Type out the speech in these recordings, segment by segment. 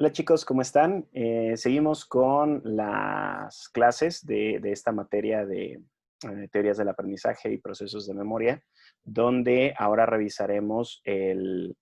Hola chicos, ¿cómo están? Seguimos con las clases de esta materia de teorías del aprendizaje y procesos de memoria, donde ahora revisaremos el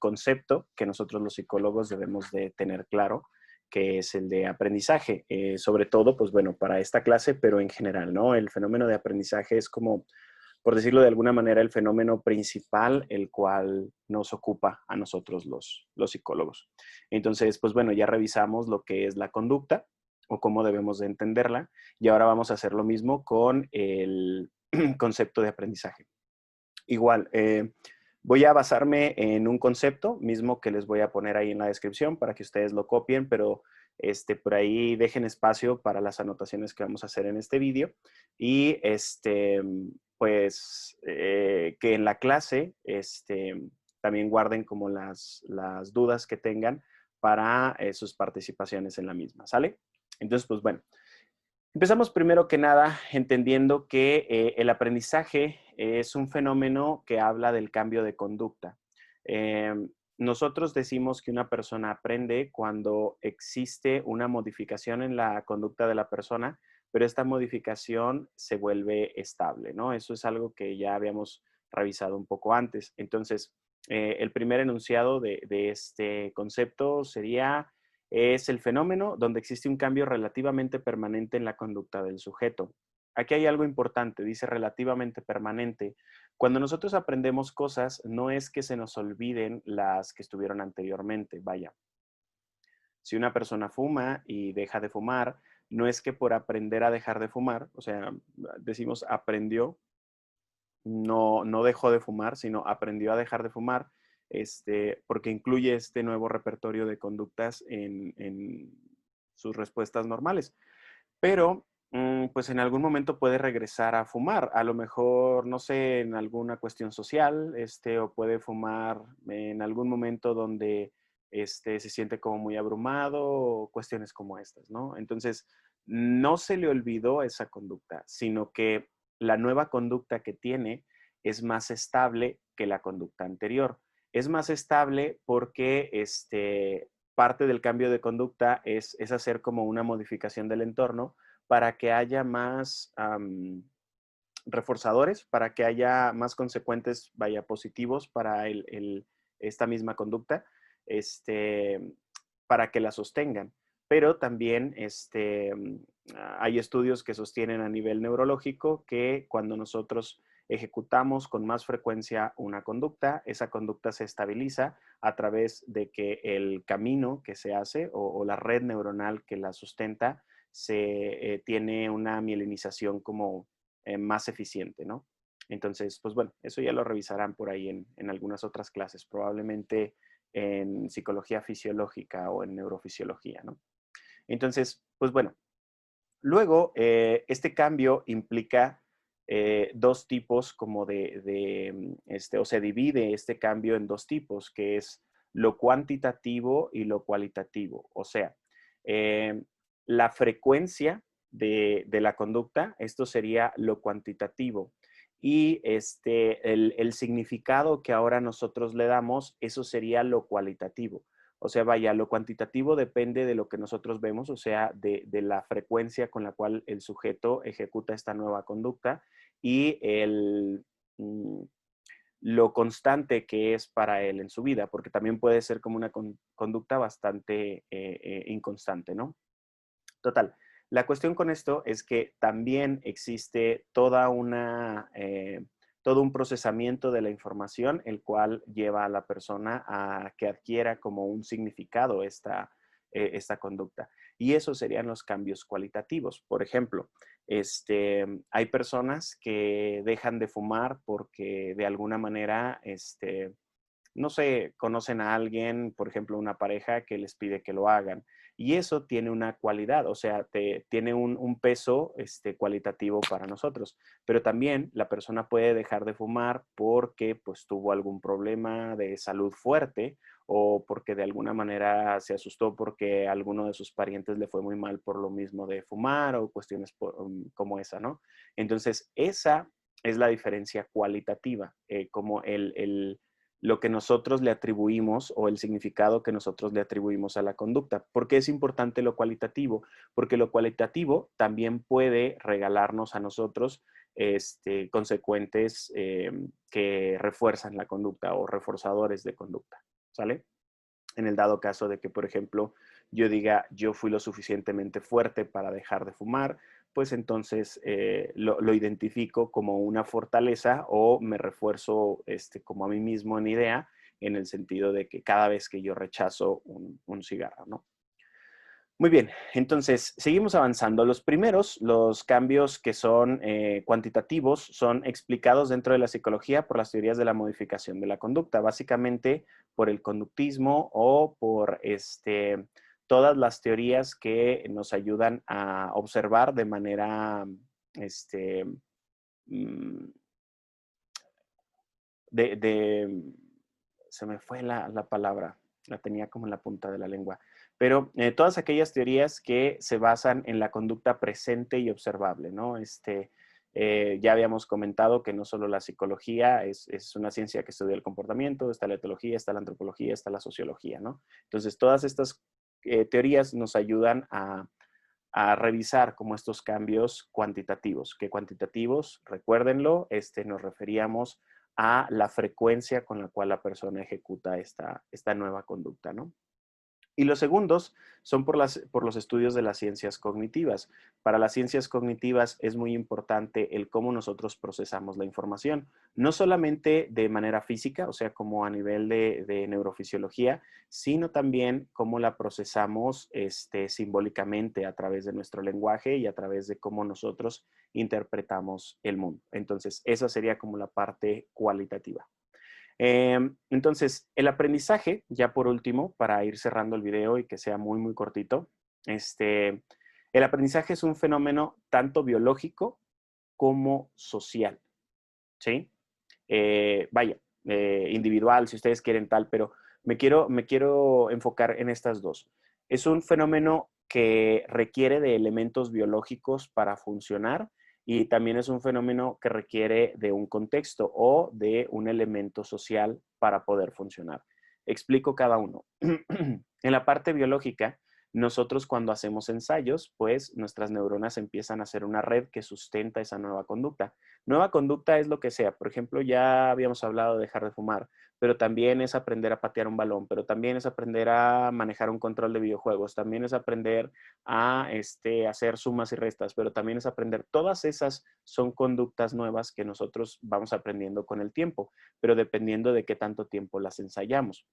concepto que nosotros los psicólogos debemos de tener claro, que es el de aprendizaje. Sobre todo, pues bueno, para esta clase, pero en general, ¿no? El fenómeno de aprendizaje es como, por decirlo de alguna manera, el fenómeno principal, el cual nos ocupa a nosotros los psicólogos. Entonces, pues bueno, ya revisamos lo que es la conducta o cómo debemos de entenderla, y ahora vamos a hacer lo mismo con el concepto de aprendizaje. Igual, voy a basarme en un concepto mismo que les voy a poner ahí en la descripción para que ustedes lo copien, pero por ahí dejen espacio para las anotaciones que vamos a hacer en este vídeo. Y pues que en la clase también guarden como las dudas que tengan para sus participaciones en la misma, ¿sale? Entonces, pues bueno, empezamos primero que nada entendiendo que el aprendizaje es un fenómeno que habla del cambio de conducta. Nosotros decimos que una persona aprende cuando existe una modificación en la conducta de la persona, pero esta modificación se vuelve estable, ¿no? Eso es algo que ya habíamos revisado un poco antes. Entonces, el primer enunciado de este concepto sería: es el fenómeno donde existe un cambio relativamente permanente en la conducta del sujeto. Aquí hay algo importante, dice relativamente permanente. Cuando nosotros aprendemos cosas, no es que se nos olviden las que estuvieron anteriormente, vaya. Si una persona fuma y deja de fumar, no es que por aprender a dejar de fumar, o sea, decimos aprendió, no dejó de fumar, sino aprendió a dejar de fumar, porque incluye este nuevo repertorio de conductas en sus respuestas normales. Pero, pues en algún momento puede regresar a fumar, a lo mejor, no sé, en alguna cuestión social, o puede fumar en algún momento donde se siente como muy abrumado, o cuestiones como estas, ¿no? Entonces, no se le olvidó esa conducta, sino que la nueva conducta que tiene es más estable que la conducta anterior. Es más estable porque parte del cambio de conducta es hacer como una modificación del entorno para que haya más reforzadores, para que haya más consecuentes, vaya, positivos para esta misma conducta, para que la sostengan. Pero también hay estudios que sostienen a nivel neurológico que cuando nosotros ejecutamos con más frecuencia una conducta, esa conducta se estabiliza a través de que el camino que se hace o la red neuronal que la sustenta tiene una mielinización como más eficiente, ¿no? Entonces, pues bueno, eso ya lo revisarán por ahí en algunas otras clases, probablemente en psicología fisiológica o en neurofisiología, ¿no? Entonces, pues bueno, luego este cambio implica dos tipos como o se divide este cambio en dos tipos, que es lo cuantitativo y lo cualitativo. O sea, eh, la frecuencia de la conducta, esto sería lo cuantitativo. Y el significado que ahora nosotros le damos, eso sería lo cualitativo. O sea, vaya, lo cuantitativo depende de lo que nosotros vemos, o sea, de la frecuencia con la cual el sujeto ejecuta esta nueva conducta y mm, lo constante que es para él en su vida, porque también puede ser como una conducta bastante inconstante, ¿no? Total. La cuestión con esto es que también existe todo un procesamiento de la información, el cual lleva a la persona a que adquiera como un significado esta conducta. Y esos serían los cambios cualitativos. Por ejemplo, hay personas que dejan de fumar porque de alguna manera, no sé, conocen a alguien, por ejemplo, una pareja que les pide que lo hagan. Y eso tiene una cualidad, o sea, tiene un peso cualitativo para nosotros. Pero también la persona puede dejar de fumar porque pues tuvo algún problema de salud fuerte o porque de alguna manera se asustó porque a alguno de sus parientes le fue muy mal por lo mismo de fumar o cuestiones como esa, ¿no? Entonces, esa es la diferencia cualitativa, como lo que nosotros le atribuimos o el significado que nosotros le atribuimos a la conducta. ¿Por qué es importante lo cualitativo? Porque lo cualitativo también puede regalarnos a nosotros consecuentes que refuerzan la conducta o reforzadores de conducta, ¿sale? En el dado caso de que, por ejemplo, yo diga, yo fui lo suficientemente fuerte para dejar de fumar, pues entonces lo identifico como una fortaleza o me refuerzo como a mí mismo en idea, en el sentido de que cada vez que yo rechazo un cigarro, ¿no? Muy bien, entonces seguimos avanzando. Los primeros, los cambios que son cuantitativos, son explicados dentro de la psicología por las teorías de la modificación de la conducta, básicamente por el conductismo o por todas las teorías que nos ayudan a observar de manera este, mm, de, se me fue la palabra, la tenía como en la punta de la lengua, pero todas aquellas teorías que se basan en la conducta presente y observable, ¿no? Ya habíamos comentado que no solo la psicología es una ciencia que estudia el comportamiento, está la etología, está la antropología, está la sociología, ¿no? Entonces, todas estas teorías nos ayudan a revisar como estos cambios cuantitativos, que cuantitativos, recuérdenlo, nos referíamos a la frecuencia con la cual la persona ejecuta esta nueva conducta, ¿no? Y los segundos son por los estudios de las ciencias cognitivas. Para las ciencias cognitivas es muy importante el cómo nosotros procesamos la información, no solamente de manera física, o sea, como a nivel de neurofisiología, sino también cómo la procesamos simbólicamente a través de nuestro lenguaje y a través de cómo nosotros interpretamos el mundo. Entonces, esa sería como la parte cualitativa. Entonces, el aprendizaje, ya por último, para ir cerrando el video y que sea muy, muy cortito, el aprendizaje es un fenómeno tanto biológico como social, ¿sí? Vaya, individual, si ustedes quieren tal, pero me quiero enfocar en estas dos. Es un fenómeno que requiere de elementos biológicos para funcionar y también es un fenómeno que requiere de un contexto o de un elemento social para poder funcionar. Explico cada uno. En la parte biológica, nosotros cuando hacemos ensayos, pues nuestras neuronas empiezan a hacer una red que sustenta esa nueva conducta. Nueva conducta es lo que sea. Por ejemplo, ya habíamos hablado de dejar de fumar, pero también es aprender a patear un balón, pero también es aprender a manejar un control de videojuegos, también es aprender a hacer sumas y restas, pero también es aprender. Todas esas son conductas nuevas que nosotros vamos aprendiendo con el tiempo, pero dependiendo de qué tanto tiempo las ensayamos.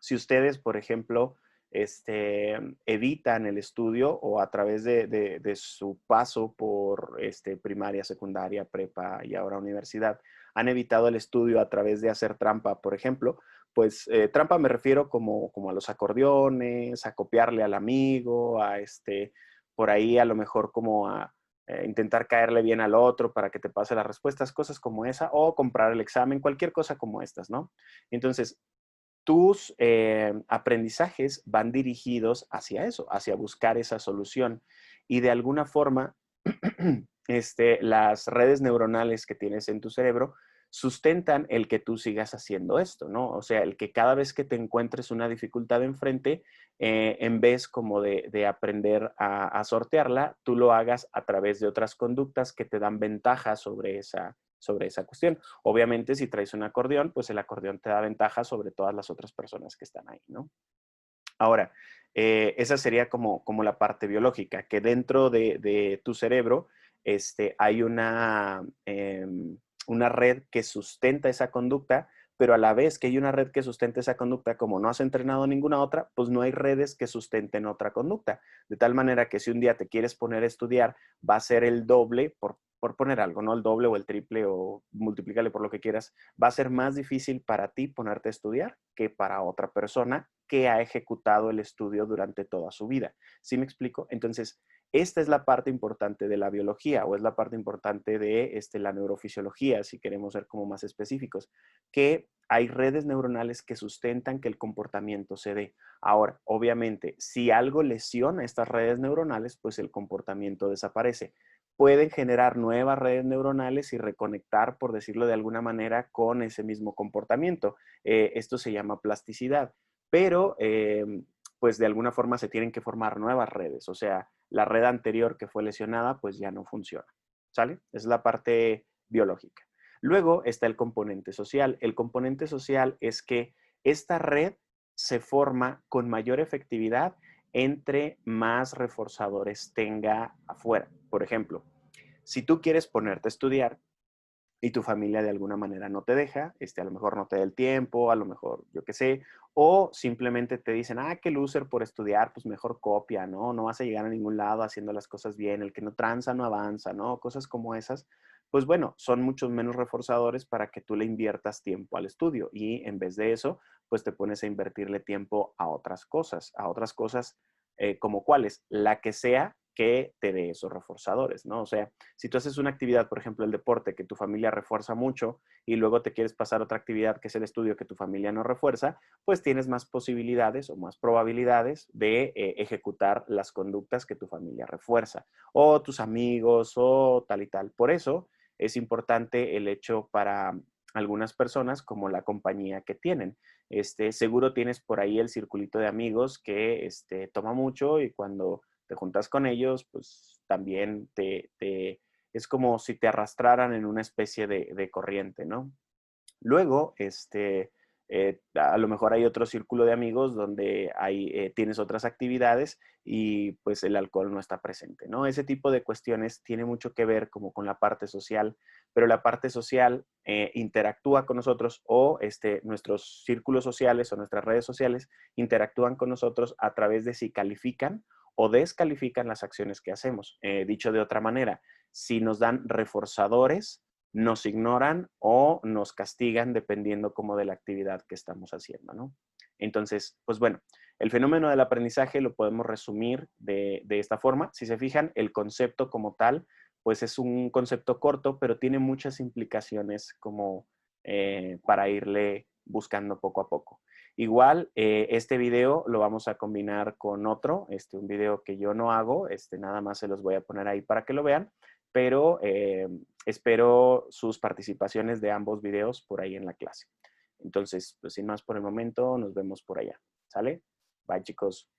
Si ustedes, por ejemplo, evitan el estudio o a través de su paso por primaria, secundaria, prepa y ahora universidad, han evitado el estudio a través de hacer trampa, por ejemplo, pues trampa me refiero como a los acordeones, a copiarle al amigo, por ahí a lo mejor como a intentar caerle bien al otro para que te pase las respuestas, cosas como esa, o comprar el examen, cualquier cosa como estas, ¿no? Entonces, tus aprendizajes van dirigidos hacia eso, hacia buscar esa solución. Y de alguna forma, las redes neuronales que tienes en tu cerebro sustentan el que tú sigas haciendo esto, ¿no? O sea, el que cada vez que te encuentres una dificultad enfrente, en vez como de aprender a sortearla, tú lo hagas a través de otras conductas que te dan ventaja sobre esa cuestión. Obviamente, si traes un acordeón, pues el acordeón te da ventaja sobre todas las otras personas que están ahí, ¿no? Ahora, esa sería como la parte biológica, que dentro de tu cerebro hay una red que sustenta esa conducta, pero a la vez que hay una red que sustenta esa conducta, como no has entrenado ninguna otra, pues no hay redes que sustenten otra conducta. De tal manera que si un día te quieres poner a estudiar, va a ser el doble, por poner algo, ¿no? El doble o el triple o multiplícale por lo que quieras, va a ser más difícil para ti ponerte a estudiar que para otra persona que ha ejecutado el estudio durante toda su vida. ¿Sí me explico? Entonces, esta es la parte importante de la biología o es la parte importante de la neurofisiología, si queremos ser como más específicos, que hay redes neuronales que sustentan que el comportamiento se dé. Ahora, obviamente, si algo lesiona estas redes neuronales, pues el comportamiento desaparece. pueden generar nuevas redes neuronales y reconectar, por decirlo de alguna manera, con ese mismo comportamiento. Esto se llama plasticidad, pero pues de alguna forma se tienen que formar nuevas redes, o sea, la red anterior que fue lesionada pues ya no funciona, ¿sale? Es la parte biológica. Luego está el componente social. El componente social es que esta red se forma con mayor efectividad entre más reforzadores tenga afuera. Por ejemplo, si tú quieres ponerte a estudiar y tu familia de alguna manera no te deja, a lo mejor no te da el tiempo, a lo mejor yo qué sé, o simplemente te dicen, qué loser por estudiar, pues mejor copia, ¿no? No vas a llegar a ningún lado haciendo las cosas bien, el que no tranza no avanza, ¿no? Cosas como esas, pues bueno, son muchos menos reforzadores para que tú le inviertas tiempo al estudio y en vez de eso, pues te pones a invertirle tiempo a otras cosas como cuáles, la que sea que te dé esos reforzadores, ¿no? O sea, si tú haces una actividad, por ejemplo, el deporte, que tu familia refuerza mucho y luego te quieres pasar a otra actividad que es el estudio que tu familia no refuerza, pues tienes más posibilidades o más probabilidades de ejecutar las conductas que tu familia refuerza o tus amigos o tal y tal. Por eso es importante el hecho para algunas personas como la compañía que tienen. Seguro tienes por ahí el circulito de amigos que toma mucho y cuando te juntas con ellos, pues también es como si te arrastraran en una especie de corriente, ¿no? Luego, a lo mejor hay otro círculo de amigos donde tienes otras actividades y pues el alcohol no está presente, ¿no? Ese tipo de cuestiones tiene mucho que ver como con la parte social, pero la parte social interactúa con nosotros o nuestros círculos sociales o nuestras redes sociales interactúan con nosotros a través de si califican o descalifican las acciones que hacemos. Dicho de otra manera, si nos dan reforzadores, nos ignoran o nos castigan dependiendo como de la actividad que estamos haciendo, ¿no? Entonces, pues bueno, el fenómeno del aprendizaje lo podemos resumir de esta forma. Si se fijan, el concepto como tal, pues es un concepto corto, pero tiene muchas implicaciones como para irle buscando poco a poco. Igual, este video lo vamos a combinar con otro, un video que yo no hago, nada más se los voy a poner ahí para que lo vean, pero espero sus participaciones de ambos videos por ahí en la clase. Entonces, pues sin más por el momento, nos vemos por allá. ¿Sale? Bye, chicos.